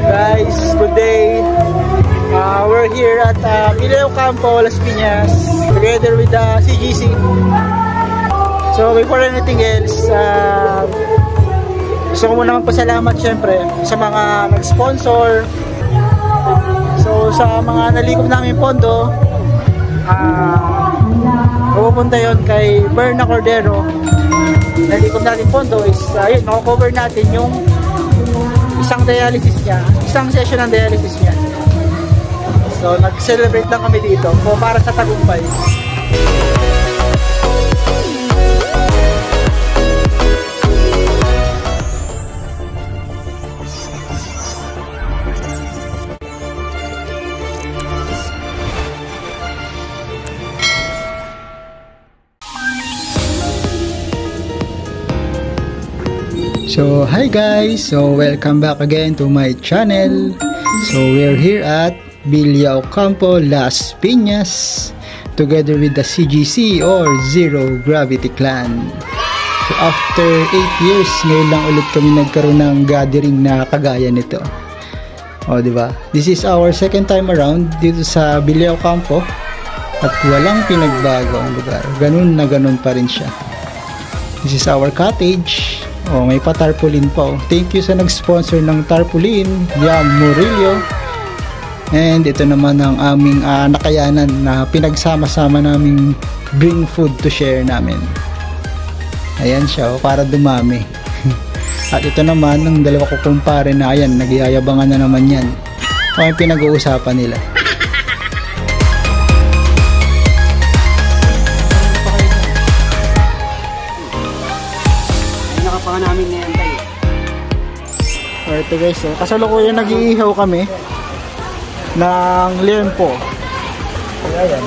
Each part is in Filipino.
Guys, good day. We're here at Bilya Ocampo, Las Piñas, together with the CGC. So before anything else, gusto ko muna magpasalamat syempre sa mga nag-sponsor. So sa mga nalikop namin pondo, pupunta yon kay Berna Cordero. Nalikop natin pondo is yun, mako-cover natin yung isang dialysis niya, isang session ng dialysis niya. So nag-celebrate lang kami dito para sa tagumpay. So hi guys, so welcome back again to my channel. So we're here at Bilya Ocampo, Las Piñas, together with the CGC or Zero Gravity Clan. So after 8 years, ngayon lang ulit kami nagkaroon ng gathering na kagaya nito. O diba? This is our second time around dito sa Bilya Ocampo at walang pinagbago ang lugar. Ganun na ganun pa rin siya. This is our cottage. Oh, may pa-tarpaulin pa. Oh. Thank you sa nag-sponsor ng tarpaulin, Yam Murillo. And ito naman ang aming nakayanan na pinagsama-sama naming bring food to share namin. Ayan siya, oh, para dumami. At ito naman ang dalawa ko kumpare na ayan, nagyayabangan na naman yan. O yung pinag-uusapan nila. Namin ngayon tayo. Alright guys, so, kasalukuyan nag-iihaw kami ng liempo. Ayan.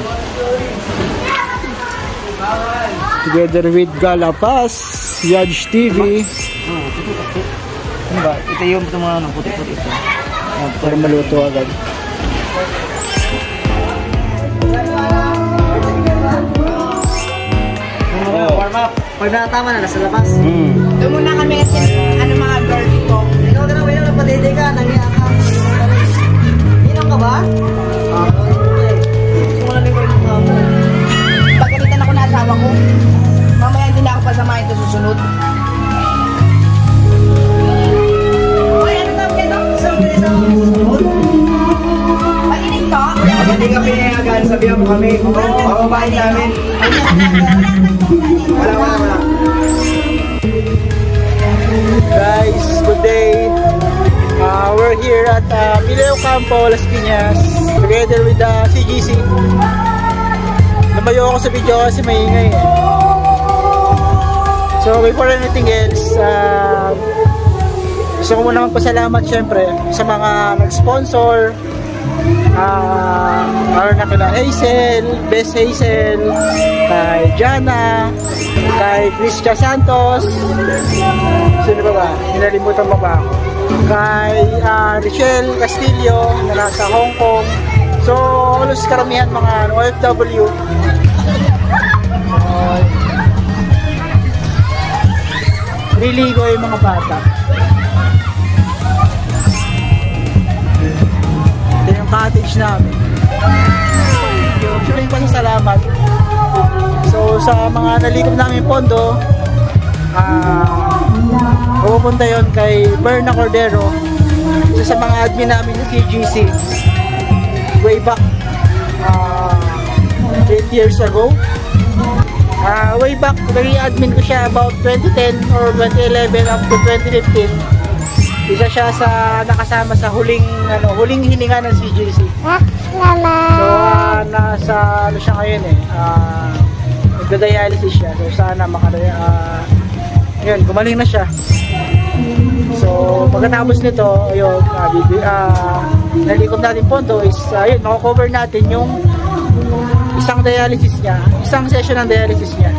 Together with Galapas, Yaj TV. Ano ba? Ito yung mga puti-puti. Para maluto agad. Warm up. Pag natama na, nasa labas. Doon muna kami kasi mga girl dito. Ikaw ka na, may nagpatete ka, nangyayang ka. Inom ka ba? Gusto mo na rin ko rin ka. Pagkalitan ako na asawa ko, mamaya hindi na ako pasamahin ito susunod. Uy, ano tawag kayo? Pag-inig to? Pag hindi ka pinayagan, sabihan mo kami. Papabahin namin. Wala. Guys, good day. We're here at Bilya Ocampo, Las Piñas, together with the CGC. Lumayo ako sa video kasi maingay eh. So before anything else, gusto ko muna magpasalamat syempre sa mga nag-sponsor. Na kila Hazel, Best Hazel, kay Jana, kay Christia Santos, sino ba? Hinalimutan mo ba ako? Kay Richelle Castillo na nasa Hong Kong. So halos karamihan mga OFW. Nililigo yung mga bata. Ito yung cottage namin. Maraming pasasalamat. So sa mga nalikop namin pondo, pupunta yon kay Berna Cordero, isa sa mga admin namin ng CGC way back 8 years ago. Way back, naging admin ko siya about 2010 or 2011 up to 2015. Isa siya sa nakasama sa huling hininga ng CGC. So nasa siya ngayon eh. Nagda-dialysis siya. So sana yun, gumaling na siya. So pagkatapos nito, ayun, nalikop natin pondo is yun, mako-cover natin yung isang dialysis niya, isang session ng dialysis niya.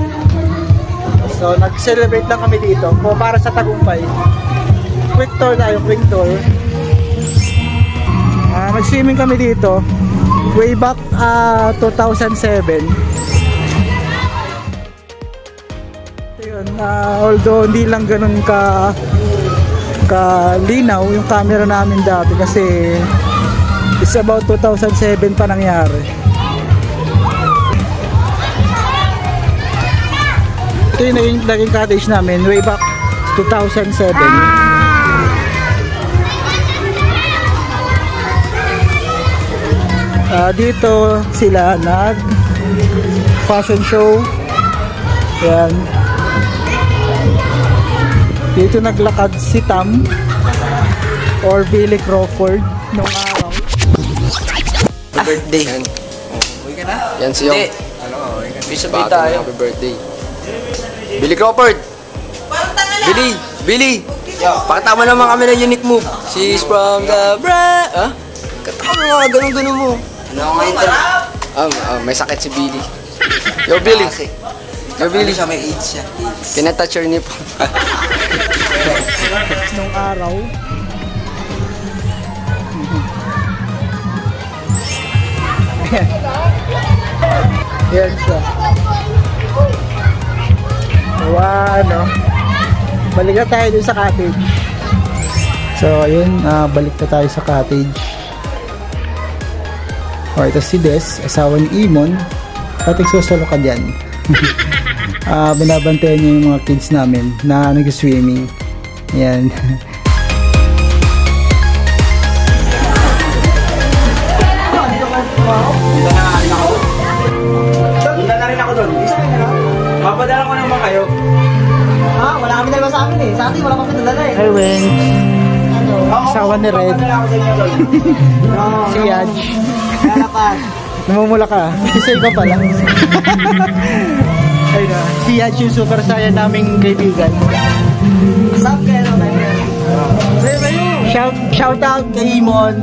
So nag-celebrate lang kami dito para sa tagumpay. Quick tour tayo, quick tour. Nag-swimming kami dito way back 2007. Ito yun, although hindi lang ganun ka linaw yung camera namin dati kasi it's about 2007 pa nangyari. Ito yung naging cottage namin way back 2007. Dito sila nag fashion show. Yan. Dito naglakad si Tam or Billy Crawford nung araw. Birthday. Yan. Uwi ka na? Yan si Yung. Happy tayo. Happy birthday. Billy Crawford. Billy. Pakatama naman kami ng unique move. She's from the ha? Katama nga, ganun-ganun mo. Ano nga yun? May sakit si Billy. Yo, Billy. Yo, Billy. Siya may AIDS siya. Pinatouch your nipple. Nung araw. Yan siya. Balik na tayo dun sa cottage. So ayun, balik na tayo sa cottage. Ito si Des, asawa ni Imon. At nagsosolo ka dyan. Binabantayan niya yung mga kids namin na nag-swimming. Yan. Punta na rin ako doon. Papadala ko naman kayo. Wala kami dalawa sa amin eh. Sa atin wala kami dalawa eh. Hi, Wen. Asawa ni Red. Si Yaj. Kalapan. Namumula ka. Kasi ikaw pala. Ayun na. Si Yaj yung super saya naming kaibigan. Sab kayo naman. Shout out kay Imon.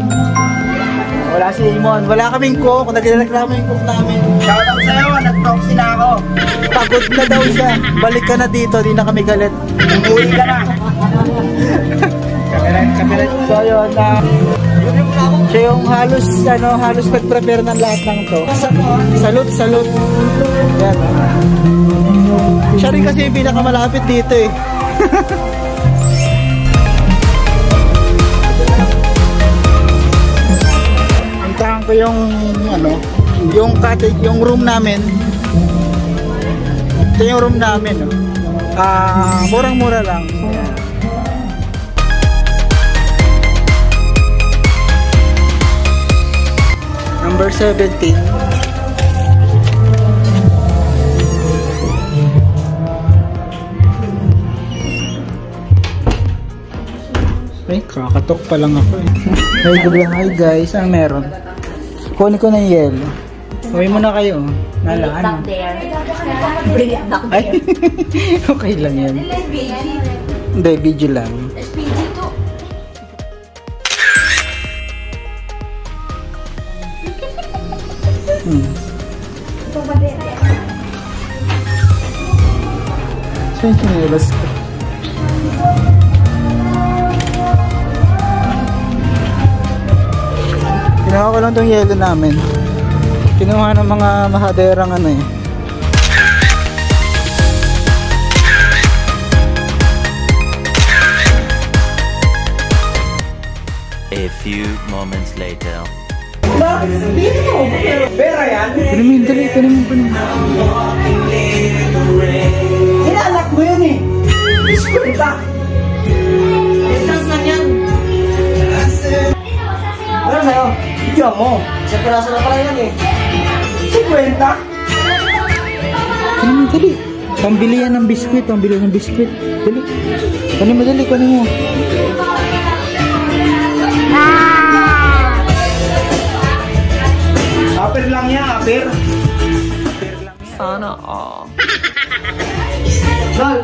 Wala si Imon. Wala kaming cook. Nagreklamo yung cook namin. Shout out sa'yo, nag-proxy na ako. Pagod na daw siya. Balik ka na dito. Di na kami galit. Umuwi ka na. Kapilat. So yun, siya yung halos nag-prepare ng lahat ng to. Salute. Yan. Siya rin kasi yung pinakamalapit dito eh. Puntahan ko yung cottage, yung room namin. Ito yung room namin. Murang-mura lang. Ayan. Number 17. Ay, kakatok pa lang ako eh. Hi guys, ang meron? Kunin ko na yung yelo. Uwi mo na kayo. Nala, ano? Bring it back Ay, okay lang yan. Hindi, video lang. Saan chinelas ko? Kinuha ko lang itong yelo namin. Kinuha ng mga mahaderang ano eh. A few moments later. Pera yan? Kunin mo. Inaanak mo yun eh. Iskulta. Distance lang yan. Ano sa'yo? Video mo. Sa piraso na pala yan eh. 50. Kunin mo, dali. Pambili yan ng biskwit. Dali. Kunin mo. Aper lang yan, aper. Sana all. Dol,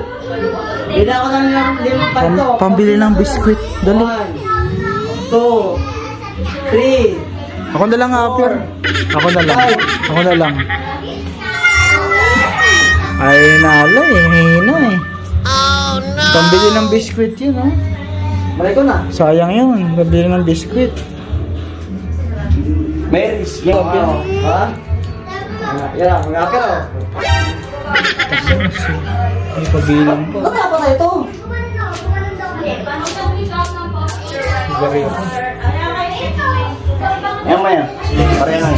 bida ko lang yung limang panto. Pambili ng biskwit. Dali. 1, 2, 3. Ako na lang, Aper. Ako na lang. Ay, nala eh. Hina eh. Oh, no. Pambili ng biskwit yun, oh. Malay ko na. Sayang yun. Pambili ng biskwit. Mary's. Ha? Yan, mga aper oh. May pabilang po. Ba't pa tayo ito? Sigarilyo. Ayan mo yan. Pareha lang.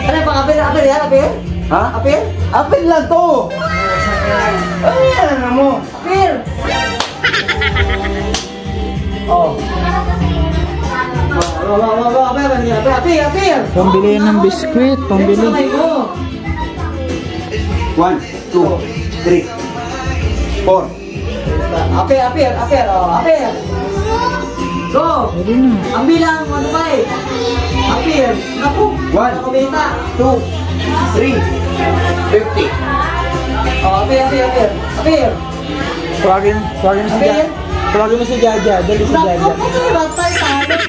Ano ba? Apir yan? Apir? Ha? Apir? Apil lang to! Ano yan ano mo? Apir! Oh. Apir! Pambili ng biskwit, pambili. Samay mo! 1, 2, 3, 4. Apir! Oh, apir! Go! Pwede na. Ang bilang, ano ba eh? Apir! Naku! 1, Kumita! 2, 3, 50. Oh, apir! Apir! Tawagin mo si Jaja. Tawagin mo si Jaja. Dali si Jaja. Naku! Ito na ba? Tayo tayo!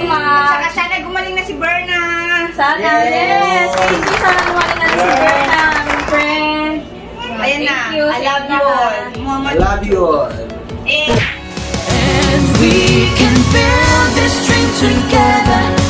Saka sana gumaling na si Berna. Sana, yes. Thank you. Sana gumaling na si Berna, my friend. Ayan na. Thank you. I love you all. I love you all. Eh. And we can build this dream together.